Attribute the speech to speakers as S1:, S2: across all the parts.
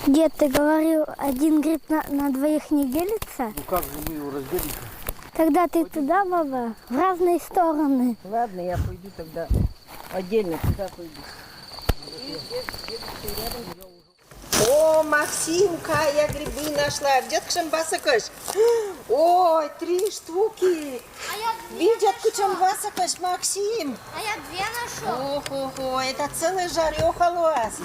S1: Дед, ты говорил, один гриб на двоих не делится?
S2: Ну как же мы его разделим?
S1: Тогда ты туда, баба, в разные стороны.
S3: Ладно, я пойду тогда отдельно туда пойду. О, Максимка, я грибы нашла. Где ты шамбасакаш? Ой, 3 штуки. Видят, кучамбасакаш, Максим.
S1: А я 2 нашел.
S3: Ого, это целый жареха луаз.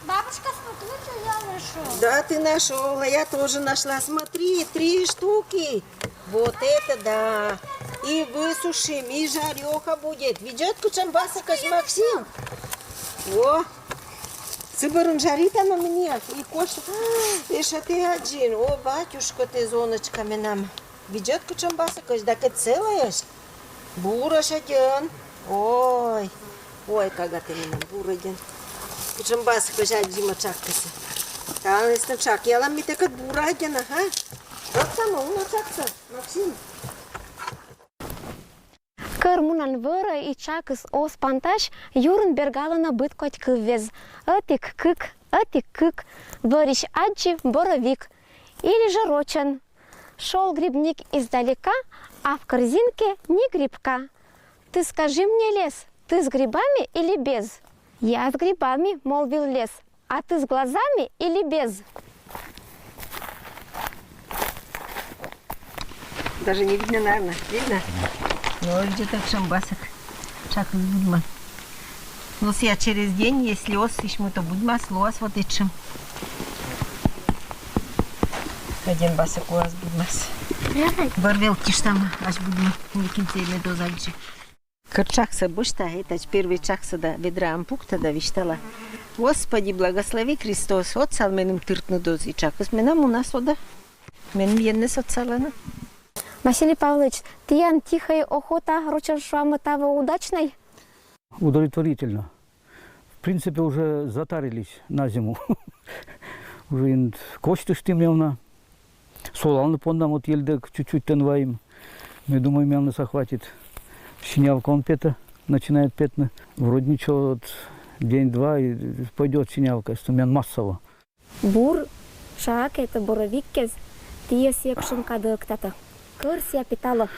S1: Бабушка, смотри, что я нашел.
S3: Да, ты нашел, а я тоже нашла. Смотри, 3 штуки. Вот это да. И высушим, и жареха будет. Видят, кучамбасакаш, Максим. О, цыбырын жарит оно мне. И коша. Иша ты один. О, батюшка, ты зоночками нам. Видят, кучамбасакаш, так и целая. Бураш один. Ой, как ты меня буродин. Кучамбасакаш, один чаккасы. Там есть чак. Я лам так бурадина, а? Вот там он чакса, Максим.
S4: Кырмунан выры и чакыс ос панташ юрын бергалына быт коть кыввез. Атик кык, вырищ аджи боровик. Или же рочен. Шел грибник издалека, а в корзинке ни грибка. Ты скажи мне, лес, ты с грибами или без? Я с грибами, молвил лес, а ты с глазами или без?
S3: Даже не видно, наверное. Видно? Ну, где-то шамбасок. Чак будьма. Ну, я через день, если ос, ишь то будьма, слоас вот этим. Один басок у вас будьмас. Барвел киш там, аж будьма, не кинцейный дозаджи. Кырчакса бушта, это первый чакса да ведра ампукта да виштала. Господи, благослови Христос, вот салменым тыртну доз и чакас. Менам у нас вода. Мен венне соцалана.
S4: Василий Павлович, тиян тихая охота рочен швамы тава удачной?
S2: Удовлетворительно. В принципе, уже затарились на зиму. Уже кости штимлевна. Солалны пондам от елдек чуть-чуть тенваим. Я думаю, меня нас охватит. Синявка он пета, начинает петно. Вроде ничего, вот, день-два и пойдет синявка, что меня массово.
S4: Бур, шак, это боровик кез, тия сепшин кадыктата. Кырс я питала.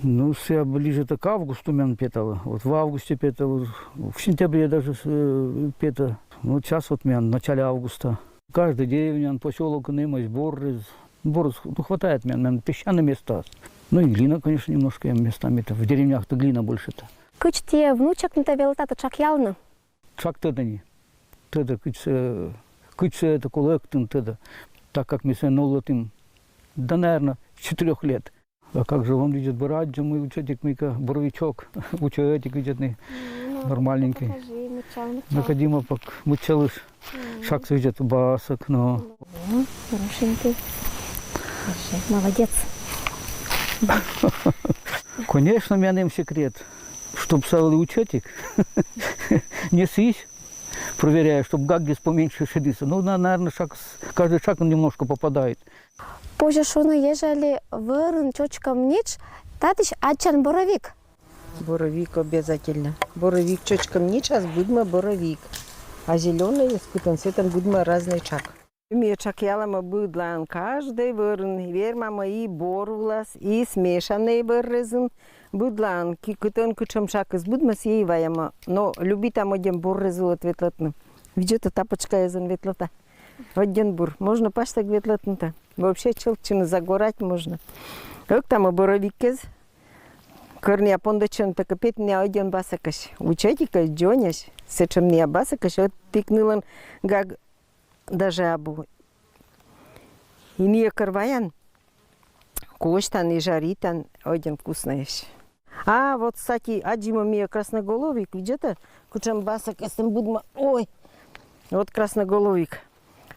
S2: Ну, все ближе к августу меня петала. Вот в августе петала, в сентябре даже пета. Ну, сейчас вот меня в начале августа. Каждая деревня, поселок, Нымось, Боррыз. Боррыз, ну, хватает меня, песчаные места. Ну и глина, конечно, немножко местами-то. В деревнях-то глина больше-то.
S4: Кыч тия внучек на тавелтата чак ялны?
S2: Чак тогда не. Тогда кыч это коллектин тогда. Так как мы се нолотим, да, наверное, с 4 лет. А как же он видит бараджи, мы учетик, мика, боровичок, учетик видит, нормальненький. Накадима пак, мучалыш, шаг видит, басок, но.
S4: Хорошенький. Молодец.
S2: Конечно, у меня секрет, чтоб целый учетик не съесть, проверяя, чтобы гаггис поменьше шедится. Ну, наверное, каждый шаг он немножко попадает.
S4: Позже шуну, ежели вырын чочкам нич, татыш ачан боровик.
S3: Боровик обязательно. Боровик чочкам не час будьма боровик. А зеленый с кутансетом будьма разный чак. Мне чак ялама будлан каждый вырын. Вермама и борулас, и смешанный вырызын. Будлан кутан кучам чак из будьма съеиваема. Но любит там один боррызу от ветлотным. Видите, тапочка из ветлота. Один бур. Можно паштак ветлотным-то. Вообще челчину загорать можно. Как там боровикез? Корня пондачен так опять не один басакаш. Учетика джоняш, сечем не басакаш, от тикнылан гаг даже абу. И не карваян, коштан и жаритан один вкусный. А вот, кстати, аджима мне красноголовик, где-то кучам басакаш там будем. Ой, вот красноголовик.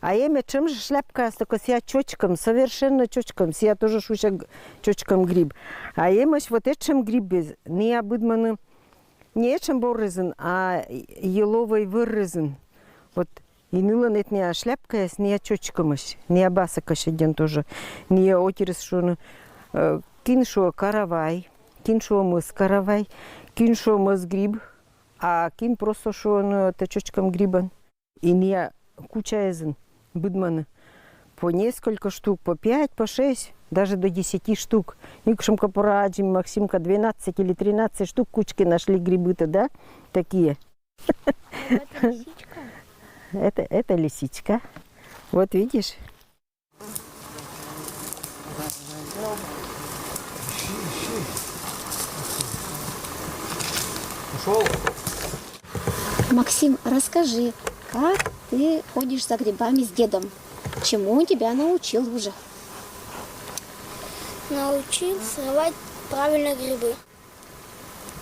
S3: А имя чем же шляпка, только с я чочком, совершенно чочком, с я тоже шуся чочком гриб. А имя вот этим гриб без, не обыдманы, не этим боррызен, а еловый вырызен. Вот и нила нет не шляпка, с не чочком, не басакаш один тоже, не отерес шо, киншо каравай, киншо мыс каравай, киншо мыс гриб, а кин просто шо это чочком грибан. И не куча езен. Будманы. По несколько штук, по 5, по 6, даже до 10 штук. Никшимка пораджим, Максимка 12 или 13 штук кучки нашли грибы-то, да? Такие.
S1: Это лисичка.
S3: Это лисичка. Вот видишь?
S2: Ушел?
S4: Максим, расскажи, как ты ходишь за грибами с дедом? Чему он тебя научил уже?
S1: Научил срывать правильно грибы.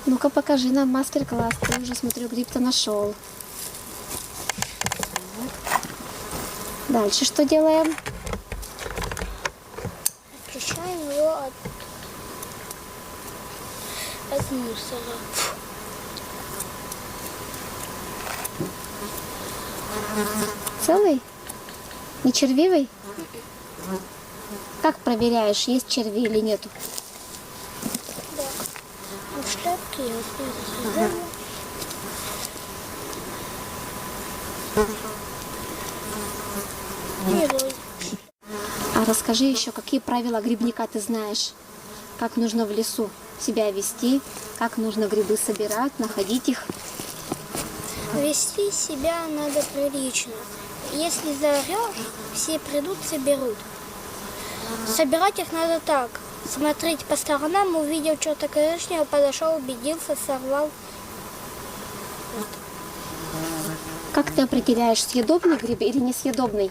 S4: Ну-ка покажи нам мастер-класс. Ты уже, смотрю, гриб-то нашел. Дальше что делаем?
S1: Очищаем его от мусора.
S4: Целый? Не червивый? Как проверяешь, есть черви или нету?
S1: В шляпке я вот это срезала.
S4: А расскажи еще, какие правила грибника ты знаешь? Как нужно в лесу себя вести, как нужно грибы собирать, находить их.
S1: Вести себя надо прилично. Если заорешь, все придут, соберут. Собирать их надо так. Смотреть по сторонам, увидел что-то коричневое, подошел, убедился, сорвал.
S4: Как ты определяешь, съедобный гриб или несъедобный?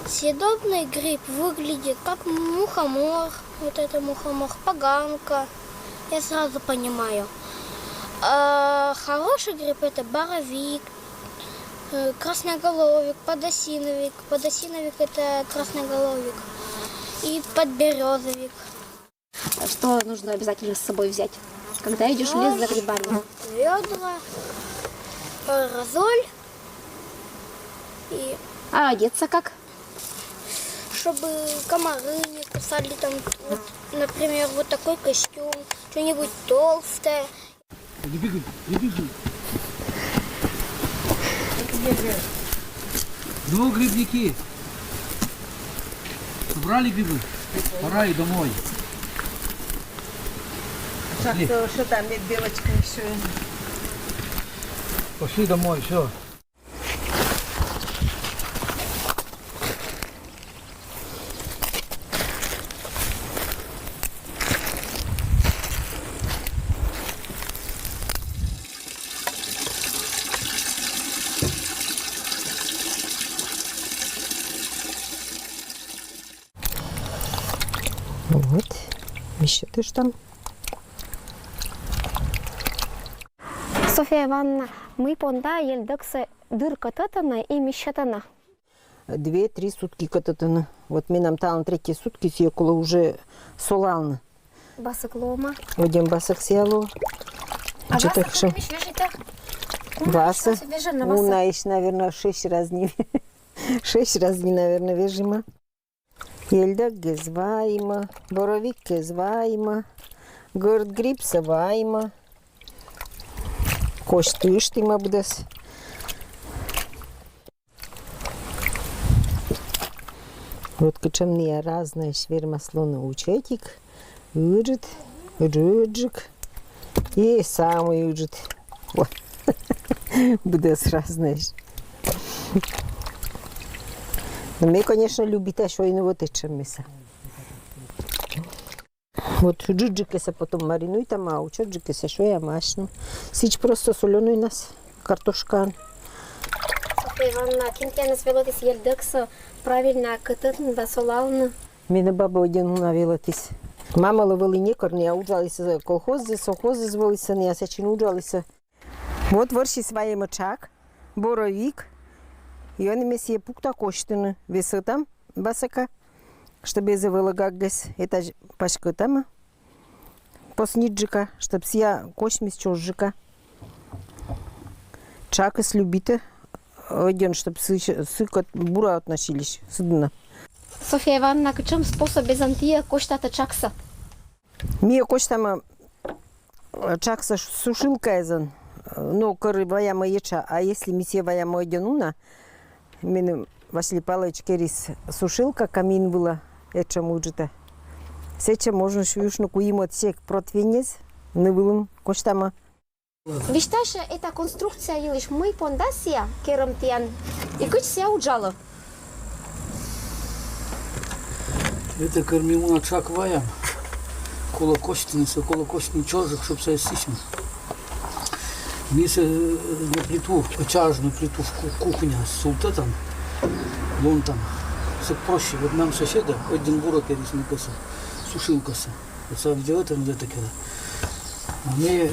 S1: Съедобный гриб выглядит как мухомор. Вот это мухомор, поганка. Я сразу понимаю. А хороший гриб это боровик, красноголовик, подосиновик. Подосиновик это красноголовик. И подберезовик.
S4: А что нужно обязательно с собой взять, когда идешь в лес за грибами?
S1: Ведра, аэрозоль. И
S4: А одеться как?
S1: чтобы комары не кусали там, вот, например, вот такой костюм, что-нибудь толстое.
S2: Не бегай, не бежи. Ну, грибники. Собрали грибы? Пора и домой.
S3: Что там, белочка еще?
S2: Пошли домой, все.
S3: Вот. Еще ты ж там?
S4: София Ивановна, мы понда елдексе дыр кататана и мещатана.
S3: 2-3 сутки кататана. Вот мы нам там 3 сутки сіяли уже солална.
S4: Басыклома.
S3: Один басок сіяло.
S4: А
S3: Чи
S4: вас
S3: так що?
S4: свежите?
S3: Баса.
S4: Свежена
S3: У
S4: баса.
S3: нас, наверное, 6 разів. 6 разів, наверное, вижима. Єльдак гезваємо, боровик гезваємо, гордгріб саваємо. Коштуштима будес. Вот качамния разная швермаслона учетик, уджит, уджик и самый уджит. Вот. Будес разная. Но мне, конечно, любит еще и вот эти мясо. Вот джуджикеса потом маринуй там, а у чоджикеса что я машну. Сич просто соленый нас, картошка.
S4: София Ивановна, кинтянес велотис елдексе правильно кататан да солална.
S3: Мене баба один навелатись. Мама ловили не корни, а уджалися колхози, совхози звалися, не асачин уджалися. Вот върши своє мочак, боровик, и он ме си е пукта коштина, веса там, басака, чтобы завела гаггес, это пашка там, посниджика, чтоб сия кошмис чожжика. Чака с любите, один, чтоб сыкот бура относились, сыдна.
S4: София Ивановна, каким способ Византия коштата чакса?
S3: Мие коштама чакса сушилка езан, но коры вая маеча, а если мисия вая майденуна, Менің Василий Павлович керис сушилка, камин была, это муджита. Сече можно швюшну куим отсек протвенец, не вылым коштама.
S4: Вишташа эта конструкция елиш мы пондасия керамтиан и кыч ся уджало.
S2: Это кормимо чак ваям. Колокостница, колокостный чоржик, чтоб се сисьма. Миса на плиту, очажную плиту в кухне с султетом, вон там. Все проще. Вот нам соседа, один бурок рисникаса, сушилкаса. Вот сам делает, он где-то когда. А мне,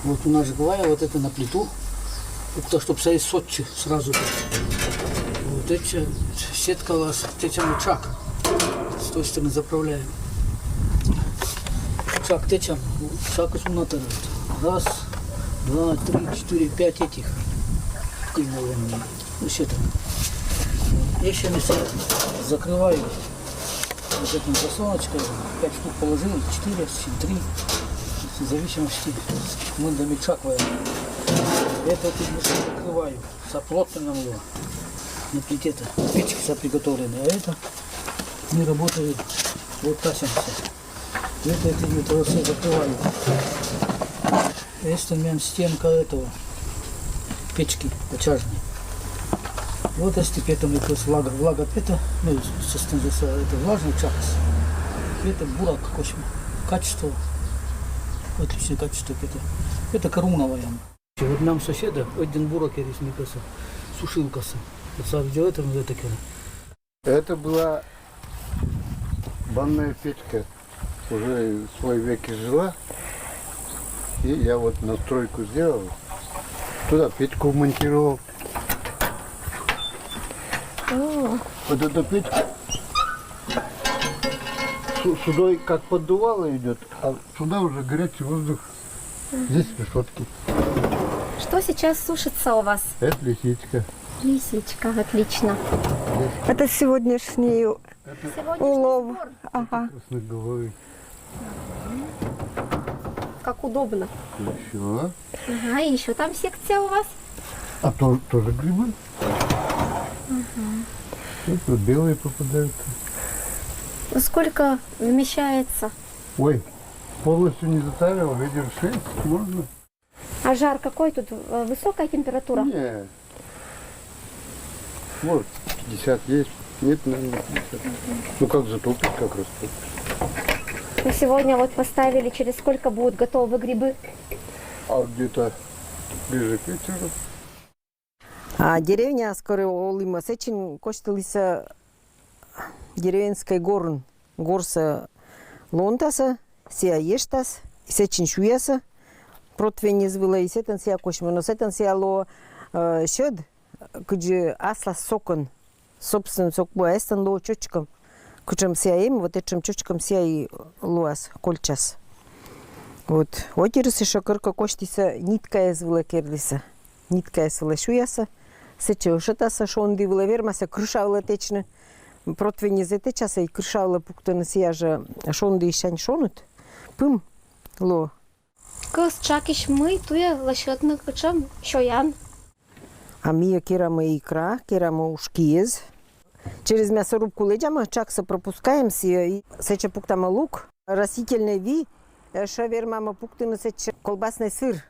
S2: вот у нас же гвая, вот это на плиту, это чтоб се сотче сразу. Вот эти сетка у вас, эти чак. С той стороны заправляем. Чак течем, чак из унатора. Раз, два, три, четыре, пять этих. И, наверное, ну все там. Еще не закрываю вот этим засоночкой. 5 штук положил, 4, 3. В зависимости, мы до чакваем. Это закрываю. Соплотным его. На плите-то. Печки все приготовлены. А это не работает. Вот тасимся. Это все закрываю. Это у стенка этого печки очажной. Вот если это влага это, ну, это влажный чакс. Это бурак космо. Качество, отличное качество это коруновая. Вот нам соседа один бурак рисникаса, сушилкаса. Вот сам делает он это кера.
S5: Это была банная печка, уже свой век жила. И я вот настройку сделал, туда печку вмонтировал. Вот эта печка сюда как поддувало идет, а сюда уже горячий воздух. Здесь решетки.
S4: Что сейчас сушится у вас?
S5: Это лисичка.
S4: Лисичка, отлично.
S3: Это сегодняшний улов.
S4: сбор.
S3: Ага.
S5: Красноголовый.
S4: Как удобно.
S5: Еще.
S4: Ага, и еще там секция у вас.
S5: А тоже грибы. Тут белые попадаются.
S4: Сколько вмещается?
S5: Ой, полностью не затаривал, ветер 6 можно.
S4: А жар какой тут? Высокая температура?
S5: Нет. Вот, 50 есть. Нет, наверное, 50. Ну как затопить, как растопить.
S4: Мы сегодня вот поставили, через сколько будут готовы грибы?
S5: А где-то ближе к вечеру.
S3: А деревня скоро олима сечин кошталиса деревенской горн. Горса лонтаса, сия ештас, сечин шуяса, протвен извила и сетен сия кошма. Но сетен сия ло шед, куджи асла сокон, собственно сок буэстен ло чочком. Кучам сия им, вот этим чочком сия и луас, кольчас. Вот, отирысы шакырка коштиса нитка извила керлиса. Нитка извила шуяса. Сече ушатаса шонди вила вермаса крышавла течна. Протвени за течаса и крышавла пуктана сияжа шонди ищань шонут. Пым ло.
S4: Кыз чакиш мы туя лашатны кычам шоян.
S3: А мия керама икра, керама ушкиез. Через мясорубку ледяма чакса пропускаем сече пуктама лук. Растительный ви, шавермама пуктана сече колбасный сыр.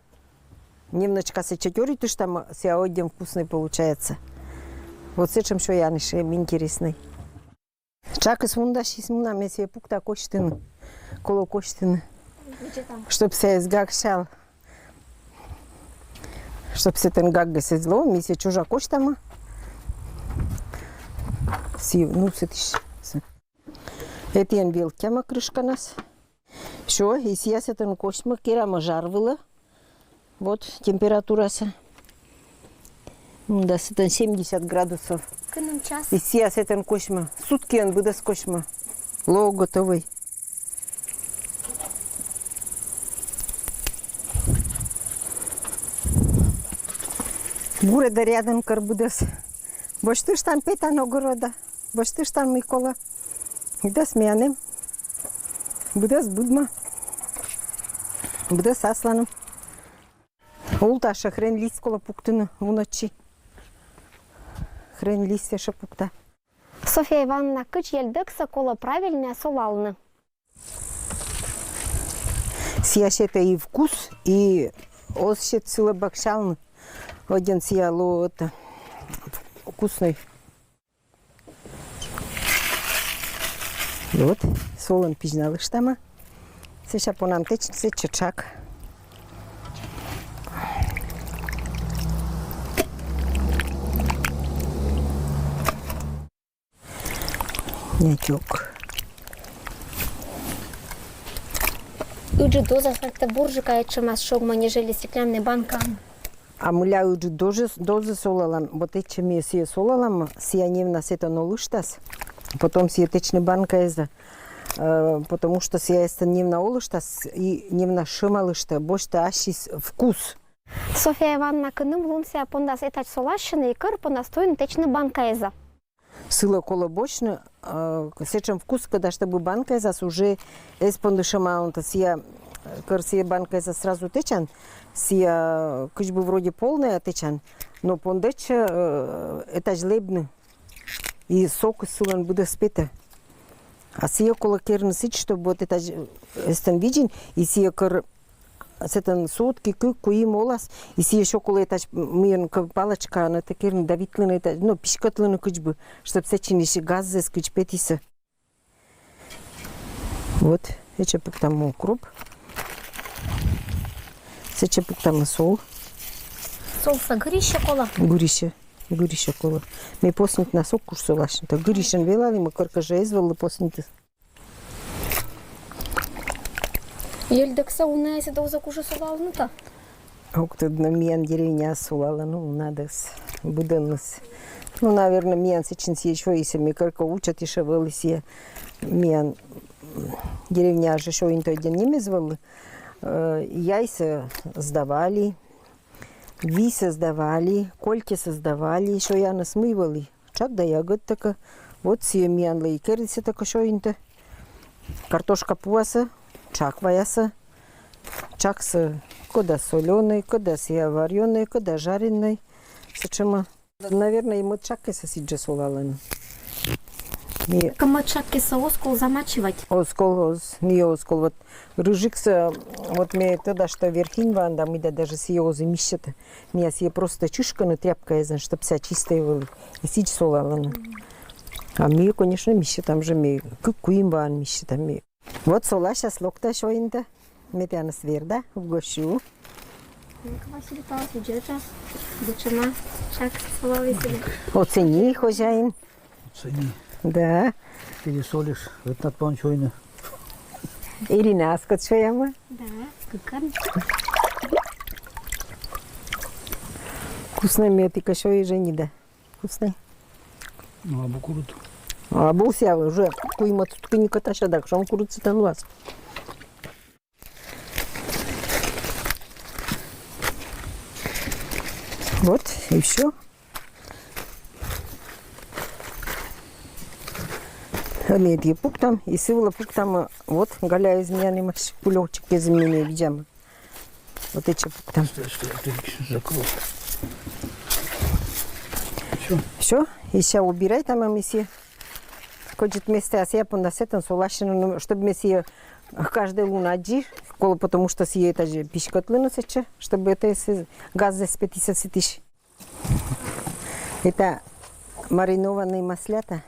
S3: Немножко сечетёрит, уж там ся один вкусный получается. Вот с этим шояныш, интересный. Чак из мундаши с мунами себе пукта коштин, коло коштин, чтоб се изгакшал, чтоб се ten gagga se zlo, mi se чужа коштама. Си, ну сетиш. Это ян бел тема крышка нас. Шо, и сейчас это коштма керама жарвала. Вот температура, да, 70 градусов.
S4: Кыным час.
S3: И сейчас это кошма. Сутки он будет кошма. Ло готовый. Города рядом карбудас. Баштыш там петано города. Баштыш там Микола. И да смянем. Будас будма. Будас асланом. Улташа хрен лискола пуктыны в ночи. хрен листья шапукта.
S4: Софья Ивановна, кыч елдекса коло правильная солалны.
S3: Сияш это и вкус, и осщет силабакшалны. Один сияло это вкусный. Вот, солон пижналы штама. Сейчас по нам течется чачак. Нятюк.
S4: Уджи доза как-то буржика, чем аз шогма, нежели стеклянная банка.
S3: А муля уджи дозы солалам. Вот эти ми сие солалам, сия невна сета нолыштас. Потом сия течне банка езда. Потому что сия эста невна олыштас и невна шималышта. Бошта ашис вкус.
S4: Софья Ивановна, кыным лунся пондас этач солашины и кыр понастойн течне банка еза.
S3: Сила кола бочно, сечем вкус, когда чтобы банка езас уже эспондышамаунта сия сия банка еза сразу течан, сия кыч бы вроде полная течан, но пондеч этаж лебны и сок силан буде спета. А сия кола керн сич, чтобы вот этаж эстен виден, и сия кыр сетен сотки кык куи молас, и сия еще кола этаж мирн палочка на такерн давитлын этаж, ну пишкатлын кыч бы, чтоб сечин еще газ зес кыч петиса. Вот, эче пуктам укроп. Сече пуктам сол.
S4: Солса гырище кола.
S3: Гурище кола. Мы поснит на сок куш солашын. Так гыришен велали, мы кыркажа извалы поснит.
S4: Елдекса унаеся доза кужа солалны-то.
S3: Кто на мен деревня солала, ну надо буденность. Ну, наверное, мен сейчас еще и сами кырка учат и шевелись. Мен деревня же еще инто один не мезвали. Яйца сдавали, виса сдавали, кольки создавали, еще я насмывали. Чак да ягод така. Вот сие мен лейкерися така шо инто. Картошка пуаса, чак ваяса. Чак с кода соленый, кода сия вареный, кода жареный. Сечема. Наверное, ему чак сосиджа солален.
S4: Камачаки соускол замачивать.
S3: Оскол, не оскол. Вот рыжикса, вот мне тогда что верхинь ванда, мы даже сиозы мищата. Мне сие просто чушкана тряпка, я знаю, чтоб вся чистая была. И сидь солален. А мне, конечно, мищатам же мы, куим ван мищатам. Вот сола сейчас локта шоинта. Метяна сверда, в гощу. Оцени, хозяин.
S2: Цени.
S3: Да.
S2: Пересолишь, это над пончойно.
S3: Ирина, скот шояма?
S4: Да, кыкан.
S3: Вкусный мед и кашо и женида. Вкусный.
S2: Ну, а букурут.
S3: А булся уже куйма тут не каташа, так что он курица там вас. Вот, и все. Амед я пуктам, и сывла пуктам, вот, галя из меня немаш, пулевчик из меня видимо. Вот эти пуктам.
S2: Что ты закрыл?
S3: Все, и сейчас убирай там, а месье. Хочет вместе, а я понасетан солашину, чтобы месье каждый лунаджи, потому что сие это же пищкотлыну сече, чтобы это газ за 50 тысяч. Это маринованные маслята.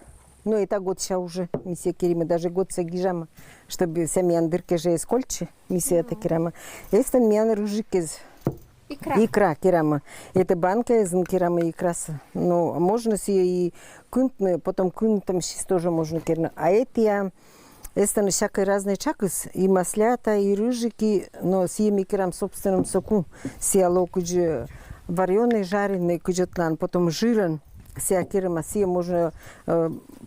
S3: Ну, это год сейчас уже, месье Керима, даже год сагижама, чтобы сами андырки же скольче, месье это Керама. Это мян рыжик из икра Керама. Это банка из Керама икраса. Но можно сие и кунтны, потом кунтом сейчас тоже можно Керна. А это я... Это на всякой разной чакус, и маслята, и рыжики, но с емикером собственном соку. Сия локуджи вареный, жареный, куджетлан, потом жирен, сия керема, сия можно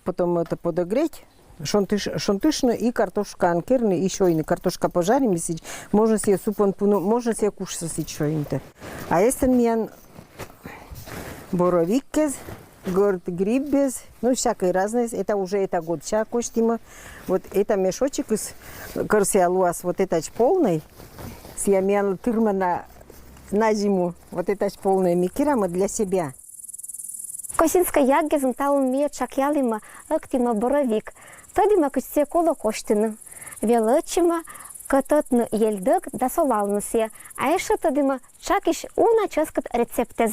S3: потом это подогреть. Шонтышно и картошка анкерна, еще и картошка пожарим, можно себе супон пуну, можно себе кушать еще. А если мян боровиккез, горд гриббез, ну всякое разное, это уже это год всякое штима. Вот это мешочек из корсиалуас, вот это полный, с ямян тырма на зиму, вот это полная микирама для себя.
S4: Косинска яггезм талын мие чакялыма актима боровик. Тадима кусте коло коштыны. Велычима кататны елдык да солалнысе. А еще тадима чакиш уна ческат рецептез.